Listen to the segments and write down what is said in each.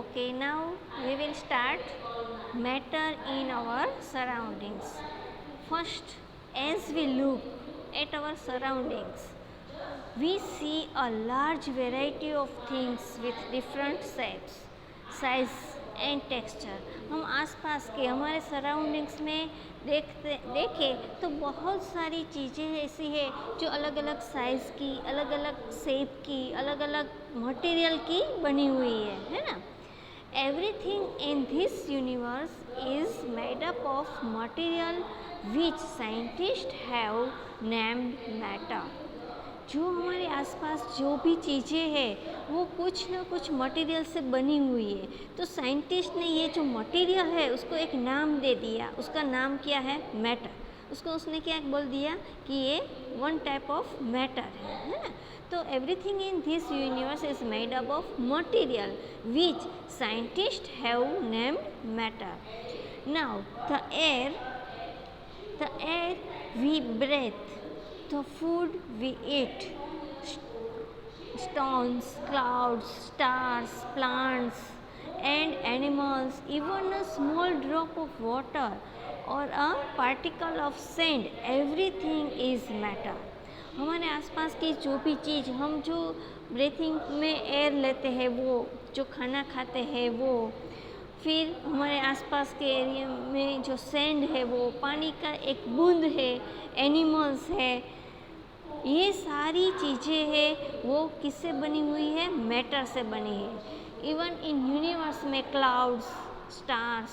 Okay, now we will start matter in our surroundings. First, as we look at our surroundings, we see a large variety of things with different shapes, size and texture. हम आसपास के हमारे surroundings में देखें तो बहुत सारी चीज़ें ऐसी है जो अलग अलग साइज़ की, अलग अलग शेप की, अलग अलग मटेरियल की बनी हुई है ना. Everything in this universe is made up of material which scientists have named matter. जो हमारे आसपास जो भी चीज़ें हैं वो कुछ ना कुछ मटेरियल से बनी हुई है. तो साइंटिस्ट ने ये जो मटेरियल है उसको एक नाम दे दिया. उसका नाम क्या है? मैटर. उसको उसने क्या बोल दिया कि ये वन टाइप ऑफ मैटर है ना. तो everything in this universe is made up of material which scientist have named matter. Now the air we breathe, the food we eat, stones, clouds, stars, plants and animals, even a small drop of water or a particle of sand, everything is matter. हमारे आसपास की जो भी चीज़, हम जो breathing में air लेते हैं वो, जो खाना खाते हैं वो, फिर हमारे आसपास के एरिया में जो सैंड है वो, पानी का एक बूंद है, एनिमल्स है, ये सारी चीज़ें हैं वो किससे बनी हुई है? मैटर से बनी है. इवन इन यूनिवर्स में क्लाउड्स, स्टार्स,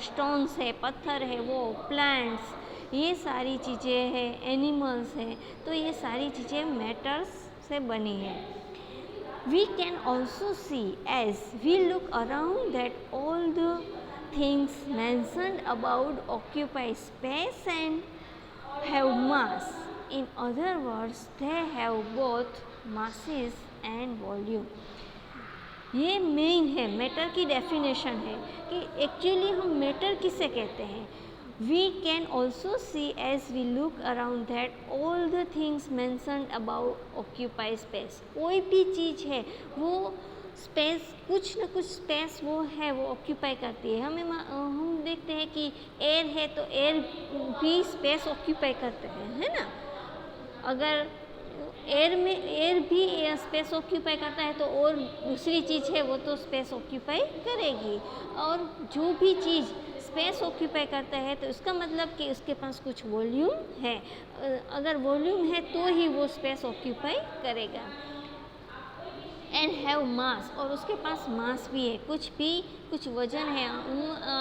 स्टोन्स है, पत्थर है, वो प्लांट्स, ये सारी चीज़ें हैं, एनिमल्स हैं, तो ये सारी चीज़ें मैटर्स से बनी है. We can also see as we look around that all the things mentioned above occupy space and have mass. In other words, they have both masses and volume. ये मेन है, मैटर की definition है कि actually हम matter किसे कहते हैं. We can also see as we look around that all the things mentioned above occupy space. कोई भी चीज़ है वो स्पेस, कुछ न कुछ स्पेस वो है, वो ऑक्यूपाई करती है. हम देखते हैं कि एयर है तो एयर भी स्पेस ऑक्यूपाई करते हैं, है ना. अगर एयर भी स्पेस ऑक्यूपाई करता है तो और दूसरी चीज़ है वो तो स्पेस ऑक्यूपाई करेगी. और जो भी चीज़ स्पेस ऑक्यूपाई करता है तो इसका मतलब कि उसके पास कुछ वॉल्यूम है. अगर वॉल्यूम है तो ही वो स्पेस ऑक्यूपाई करेगा. एंड हैव मास, और उसके पास मास भी है, कुछ वजन है.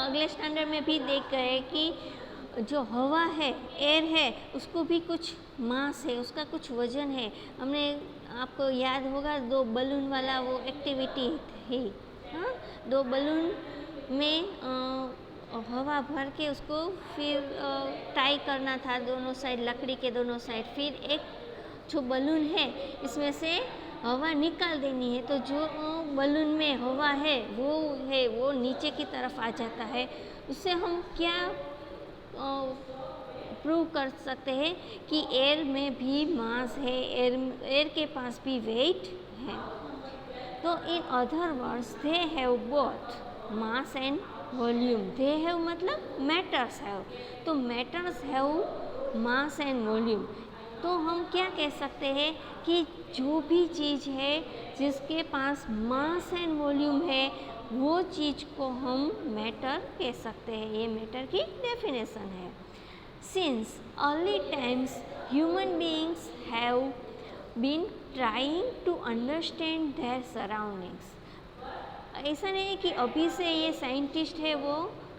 अगले स्टैंडर्ड में भी देख गए कि जो हवा है, एयर है, उसको भी कुछ मास है, उसका कुछ वजन है. हमने, आपको याद होगा 2 बलून वाला वो एक्टिविटी थी. हाँ, 2 बलून में हवा भर के उसको फिर टाई करना था दोनों साइड, लकड़ी के दोनों साइड. फिर एक जो बलून है इसमें से हवा निकाल देनी है, तो जो बलून में हवा है वो नीचे की तरफ आ जाता है. उससे हम क्या प्रूव कर सकते हैं कि एयर में भी मास है, एयर के पास भी वेट है. तो in other words they have both mass and volume. They have मतलब मैटर्स हैव. तो matters have mass and volume. तो हम क्या कह सकते हैं कि जो भी चीज़ है जिसके पास मास एंड वॉल्यूम है वो चीज़ को हम मैटर कह सकते हैं. ये मैटर की डेफिनेशन है. Since early times human beings have been trying to understand their surroundings. ऐसा नहीं है कि अभी से ये साइंटिस्ट है वो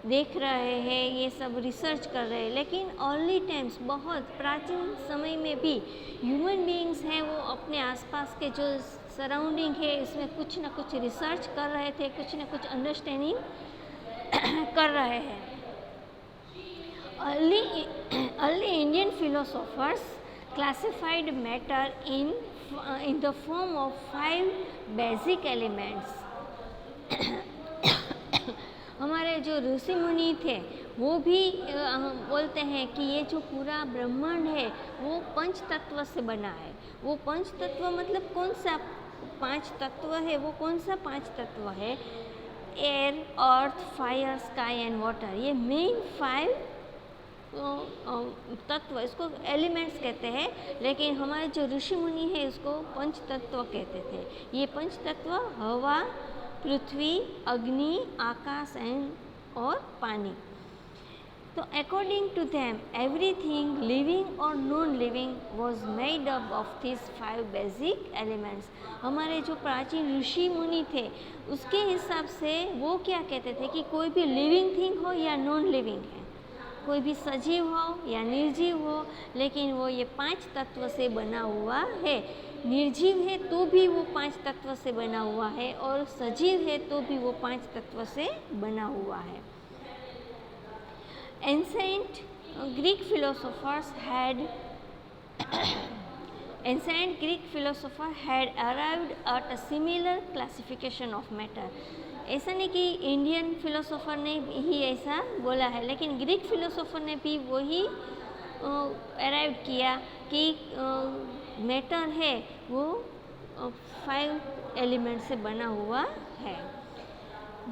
देख रहे हैं, ये सब रिसर्च कर रहे हैं, लेकिन अर्ली टाइम्स, बहुत प्राचीन समय में भी ह्यूमन बीइंग्स हैं वो अपने आसपास के जो सराउंडिंग है इसमें कुछ ना कुछ रिसर्च कर रहे थे, कुछ ना कुछ अंडरस्टैंडिंग कर रहे हैं. Early Indian philosophers classified matter in the form of 5 basic elements. हमारे जो ऋषि मुनि थे वो भी बोलते हैं कि ये जो पूरा ब्रह्मांड है वो पंच तत्व से बना है. वो पंच तत्व मतलब कौन सा 5 तत्व है वो कौन सा 5 तत्व है? Air, earth, fire, sky and water. ये मेन 5 तत्व, इसको एलिमेंट्स कहते हैं, लेकिन हमारे जो ऋषि मुनि है उसको पंच तत्व कहते थे। ये पंच तत्व हवा, पृथ्वी, अग्नि, आकाश एंड और पानी। तो according to them everything living और non living was made up of this 5 basic elements. हमारे जो प्राचीन ऋषि मुनि थे उसके हिसाब से वो क्या कहते थे कि कोई भी लिविंग थिंग हो या नॉन लिविंग है, कोई भी सजीव हो या निर्जीव हो, लेकिन वो ये 5 तत्व से बना हुआ है। निर्जीव है तो भी वो 5 तत्व से बना हुआ है और सजीव है तो भी वो 5 तत्व से बना हुआ है। Ancient Greek philosophers had ancient Greek philosopher had arrived at a similar classification of matter। ऐसा नहीं कि इंडियन फिलोसोफर ने ही ऐसा बोला है, लेकिन ग्रीक फिलोसोफर ने भी वही अराइव किया कि मैटर है वो 5 एलिमेंट से बना हुआ है।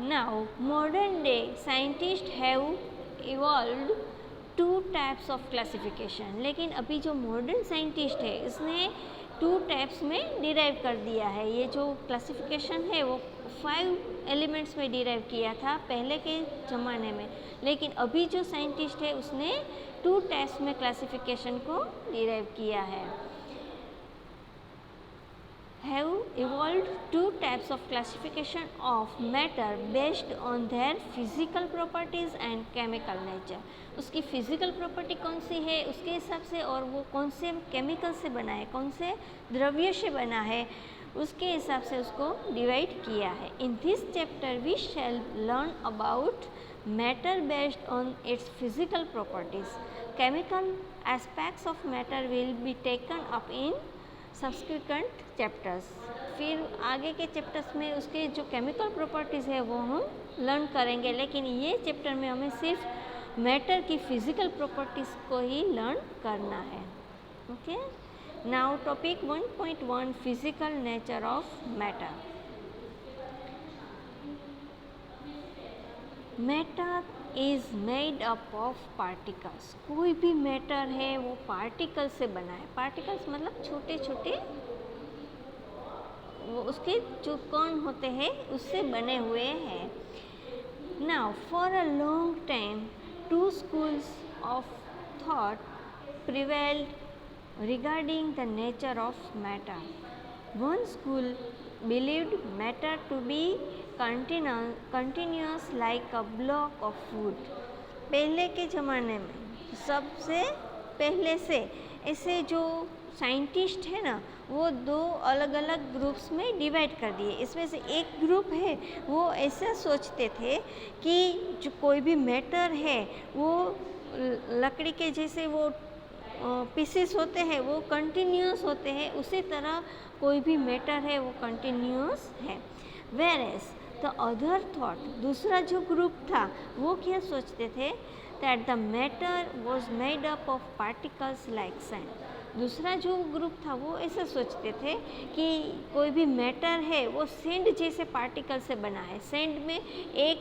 Now modern day scientist have evolved 2 types of classification. लेकिन अभी जो मॉडर्न साइंटिस्ट है इसने 2 टाइप्स में डिराइव कर दिया है। ये जो क्लासिफिकेशन है वो 5 एलिमेंट्स में डिराइव किया था पहले के ज़माने में, लेकिन अभी जो साइंटिस्ट है उसने 2 टाइप्स में क्लासिफिकेशन को डिराइव किया है। have evolved 2 types of classification of matter based on their physical properties and chemical nature। उसकी फिजिकल प्रॉपर्टी कौन सी है उसके हिसाब से, और वो कौन से केमिकल से बना है, कौन से द्रव्य से बना है, उसके हिसाब से उसको डिवाइड किया है। In this chapter we shall learn about matter based on its physical properties. Chemical aspects of matter will be taken up in subsequent chapters. फिर आगे के चैप्टर्स में उसके जो केमिकल प्रॉपर्टीज़ है वो हम लर्न करेंगे, लेकिन ये चैप्टर में हमें सिर्फ मैटर की फिजिकल प्रॉपर्टीज़ को ही लर्न करना है। Okay, now topic 1.1 physical nature of matter. Matter is made up of particles. कोई भी मैटर है वो पार्टिकल से बना है। पार्टिकल्स मतलब छोटे छोटे वो उसके जो कण होते हैं उससे बने हुए हैं। Now for a long time 2 schools of thought prevailed regarding the nature of matter। One school believed matter to be continuous like a block of wood। पहले के ज़माने में सबसे पहले से ऐसे जो साइंटिस्ट है ना वो 2 अलग अलग ग्रुप्स में डिवाइड कर दिए। इसमें से एक ग्रुप है वो ऐसा सोचते थे कि जो कोई भी मैटर है वो लकड़ी के जैसे वो पीसेस होते हैं वो कंटिन्यूस होते हैं, उसी तरह कोई भी मैटर है वो कंटिन्यूस है। वेयरएज द अदर थॉट, दूसरा जो ग्रुप था वो क्या सोचते थे, that the matter was made up of particles like sand. दूसरा जो ग्रुप था वो ऐसा सोचते थे कि कोई भी मैटर है वो सैंड जैसे पार्टिकल से बना है। सैंड में एक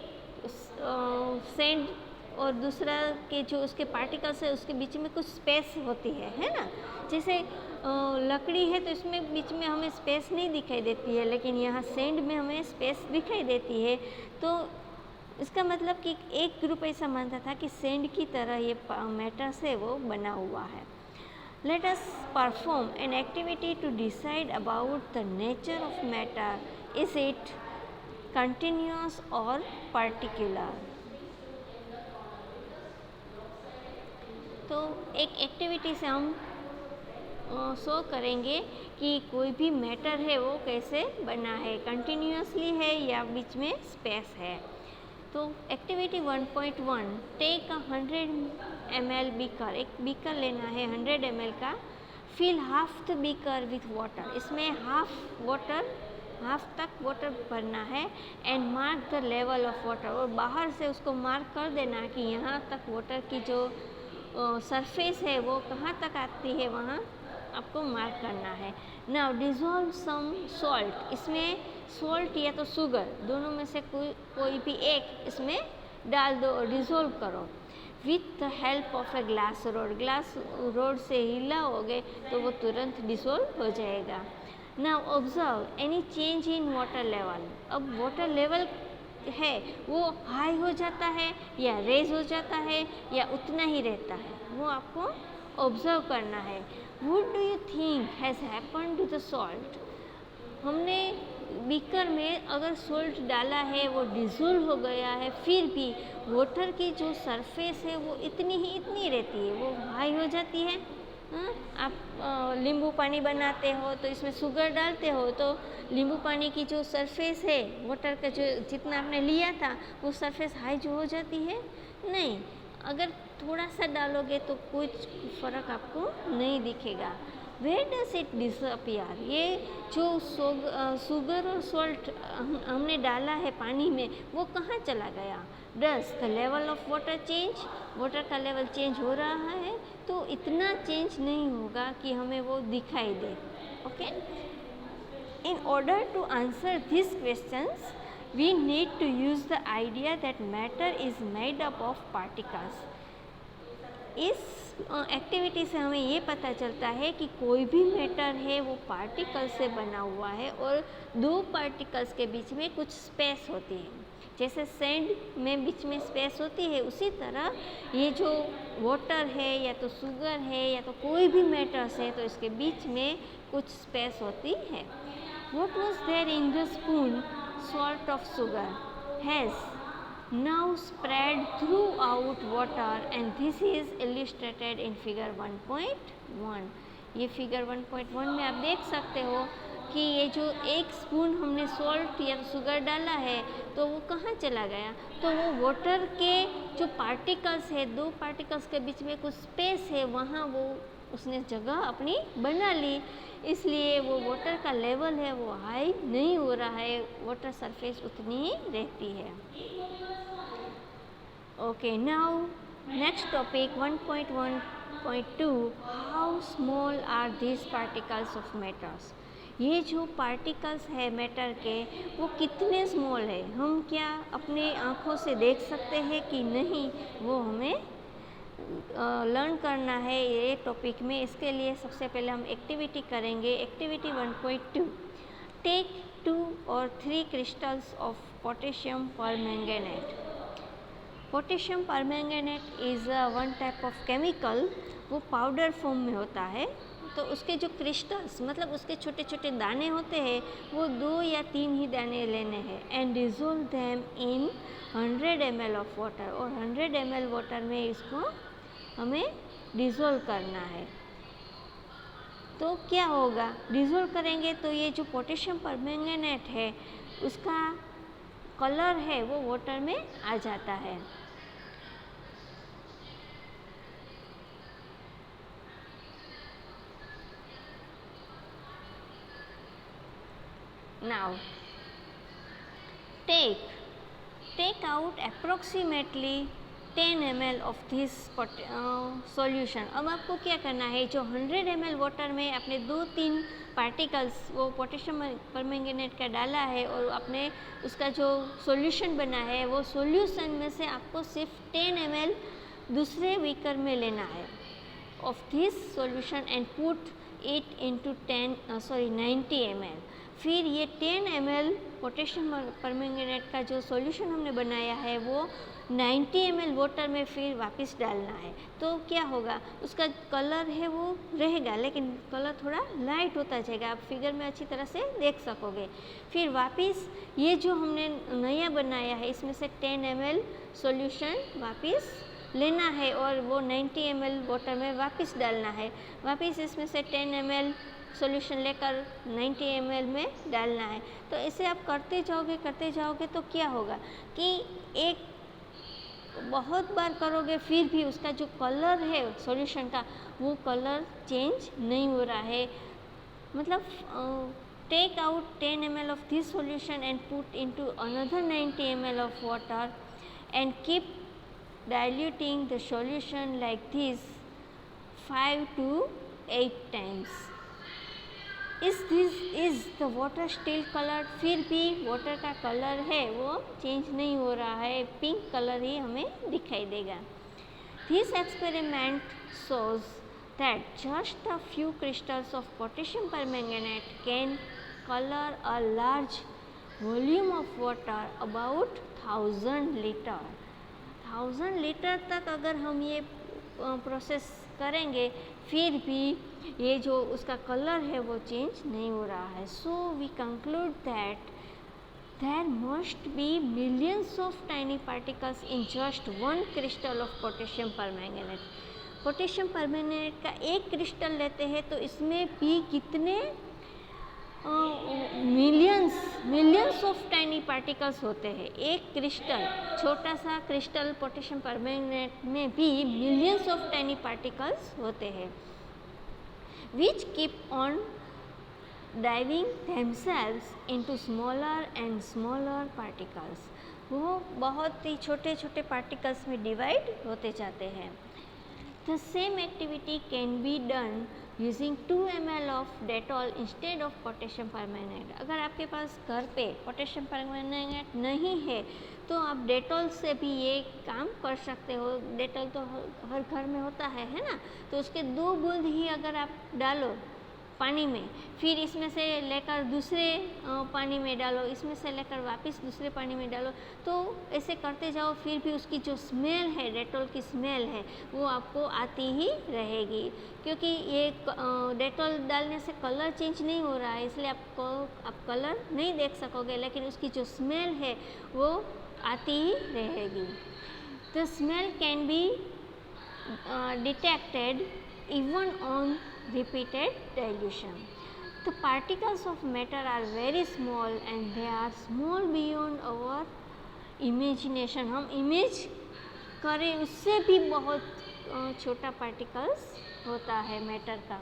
सैंड और दूसरा के जो उसके पार्टिकल्स है उसके बीच में कुछ स्पेस होती है ना। जैसे लकड़ी है तो इसमें बीच में हमें स्पेस नहीं दिखाई देती है, लेकिन यहाँ सैंड में हमें स्पेस दिखाई देती है। तो इसका मतलब कि एक ग्रुप ऐसा मानता था कि सैंड की तरह ये मैटर से वो बना हुआ है। Let us perform an activity to decide about the nature of matter. Is it continuous और पर्टिकुलर। तो एक एक्टिविटी से हम शो करेंगे कि कोई भी मैटर है वो कैसे बना है, कंटिन्यूअसली है या बीच में स्पेस है। तो एक्टिविटी 1.1, टेक 100 ml बीकर। एक बीकर लेना है 100 ml का। Fill half the beaker with water. इसमें हाफ तक वाटर भरना है। And mark the level of water, और बाहर से उसको मार्क कर देना कि यहाँ तक वाटर की जो सरफेस है वो कहाँ तक आती है, वहाँ आपको मार्क करना है। नाउ डिज़ोल्व सम सॉल्ट, इसमें सॉल्ट या तो शुगर दोनों में से कोई भी एक इसमें डाल दो और डिज़ोल्व करो with the help of a glass rod से हिलाओगे तो वो तुरंत डिसॉल्व हो जाएगा। Now observe any change in water level, अब वाटर लेवल है वो हाई हो जाता है या रेज हो जाता है या उतना ही रहता है, वो आपको ऑब्जर्व करना है। What do you think has happened to the salt, हमने बीकर में अगर सॉल्ट डाला है वो डिज़ोल्व हो गया है, फिर भी वाटर की जो सरफेस है वो इतनी रहती है, वो हाई हो जाती है। आप नींबू पानी बनाते हो तो इसमें शुगर डालते हो तो नींबू पानी की जो सरफेस है वाटर का जो जितना आपने लिया था वो सरफेस हाई जो हो जाती है, नहीं, अगर थोड़ा सा डालोगे तो कुछ फ़र्क आपको नहीं दिखेगा। वेयर डज इट डिसअपियर, ये जो शुगर और सॉल्ट हमने डाला है पानी में वो कहाँ चला गया। Does the level of water change, water का लेवल चेंज हो रहा है तो इतना चेंज नहीं होगा कि हमें वो दिखाई दे। Okay, in order to answer this questions we need to use the idea that matter is made up of particles. इस एक्टिविटी से हमें ये पता चलता है कि कोई भी मैटर है वो पार्टिकल से बना हुआ है और दो पार्टिकल्स के बीच में कुछ स्पेस होती है। जैसे सैंड में बीच में स्पेस होती है उसी तरह ये जो वाटर है या तो शुगर है या तो कोई भी मैटर्स है तो इसके बीच में कुछ स्पेस होती है। What was there in the spoon, salt of sugar has now spread throughout water and this is illustrated in figure 1.1। ये फिगर 1.1 में आप देख सकते हो कि ये जो एक स्पून हमने सॉल्ट या शुगर डाला है तो वो कहाँ चला गया, तो वो वाटर के जो पार्टिकल्स है, दो पार्टिकल्स के बीच में कुछ स्पेस है, वहाँ वो उसने जगह अपनी बना ली, इसलिए वो वाटर का लेवल है वो हाई नहीं हो रहा है, वाटर सरफेस उतनी ही रहती है। Okay, now next topic 1.1.2, how small are these particles of matters। ये जो पार्टिकल्स है मैटर के वो कितने स्मॉल है, हम क्या अपने आँखों से देख सकते हैं कि नहीं, वो हमें लर्न करना है ये टॉपिक में। इसके लिए सबसे पहले हम एक्टिविटी करेंगे। Activity 1.2, take 2 or 3 crystals of potassium permanganate। Potassium permanganate is one type of chemical, वो पाउडर फॉर्म में होता है, तो उसके जो क्रिस्टल्स मतलब उसके छोटे छोटे दाने होते हैं वो 2 या 3 ही दाने लेने हैं and dissolve them in 100 ml of water, और 100 ml वाटर में इसको हमें डिज़ोल्व करना है। तो क्या होगा, डिज़ोल्व करेंगे तो ये जो पोटेशियम परमैंगनेट है उसका कलर है वो वाटर में आ जाता है। Now take out approximately 10 ml of this solution। अब आपको क्या करना है, जो 100 ml वाटर में आपने 2-3 पार्टिकल्स वो पोटेशियम परमैंगनेट का डाला है और आपने उसका जो सॉल्यूशन बना है वो सॉल्यूशन में से आपको सिर्फ 10 ml दूसरे बीकर में लेना है of this solution and put it into 90 ml। फिर ये 10 ml पोटेशियम परमैंगनेट का जो सॉल्यूशन हमने बनाया है वो 90 ml वाटर में फिर वापस डालना है। तो क्या होगा, उसका कलर है वो रहेगा लेकिन कलर थोड़ा लाइट होता जाएगा, आप फिगर में अच्छी तरह से देख सकोगे। फिर वापस ये जो हमने नया बनाया है इसमें से 10 ml सॉल्यूशन वापस लेना है और वो 90 ml वाटर में वापस डालना है। वापस इसमें से 10 ml सॉल्यूशन लेकर 90 ml में डालना है। तो इसे आप करते जाओगे तो क्या होगा कि एक बहुत बार करोगे फिर भी उसका जो कलर है सॉल्यूशन का वो कलर चेंज नहीं हो रहा है। मतलब take out 10 ml of this solution and put into another 90 ml of water and keep diluting the solution like this 5 to 8 times. Is the water still colored? फिर भी वाटर का कलर है वो चेंज नहीं हो रहा है, पिंक कलर ही हमें दिखाई देगा. This experiment shows that just a few crystals of potassium permanganate can color a large volume of water, about 1000 litre. 1000 litre तक अगर हम ये प्रोसेस करेंगे फिर भी ये जो उसका कलर है वो चेंज नहीं हो रहा है. So we conclude that there must be millions of tiny particles in just one crystal of potassium permanganate. Potassium permanganate का एक क्रिस्टल लेते हैं तो इसमें भी कितने मिलियंस ऑफ टाइनी पार्टिकल्स होते हैं. एक क्रिस्टल, छोटा सा क्रिस्टल पोटेशियम परमैंगनेट में भी मिलियंस ऑफ टाइनी पार्टिकल्स होते हैं, which keep on diving themselves into smaller and smaller particles. वो बहुत ही छोटे छोटे पार्टिकल्स में डिवाइड होते जाते हैं. The same activity can be done using 2 ml of Dettol instead of potassium permanganate. अगर आपके पास घर पे पोटेशियम परमैंगनेट नहीं है तो आप डेटॉल से भी ये काम कर सकते हो. डेटॉल तो हर घर में होता है ना, तो उसके 2 बूंद ही अगर आप डालो पानी में, फिर इसमें से लेकर दूसरे पानी में डालो, इसमें से लेकर वापस दूसरे पानी में डालो, तो ऐसे करते जाओ, फिर भी उसकी जो स्मेल है, डेटॉल की स्मेल है, वो आपको आती ही रहेगी. क्योंकि ये डेटॉल डालने से कलर चेंज नहीं हो रहा है, इसलिए आप कलर नहीं देख सकोगे, लेकिन उसकी जो स्मेल है वो आती ही रहेगी. The smell can be detected even on repeated dilution. The particles of matter are very small and they are small beyond our imagination. हम इमेज करें उससे भी बहुत छोटा पार्टिकल्स होता है मैटर का.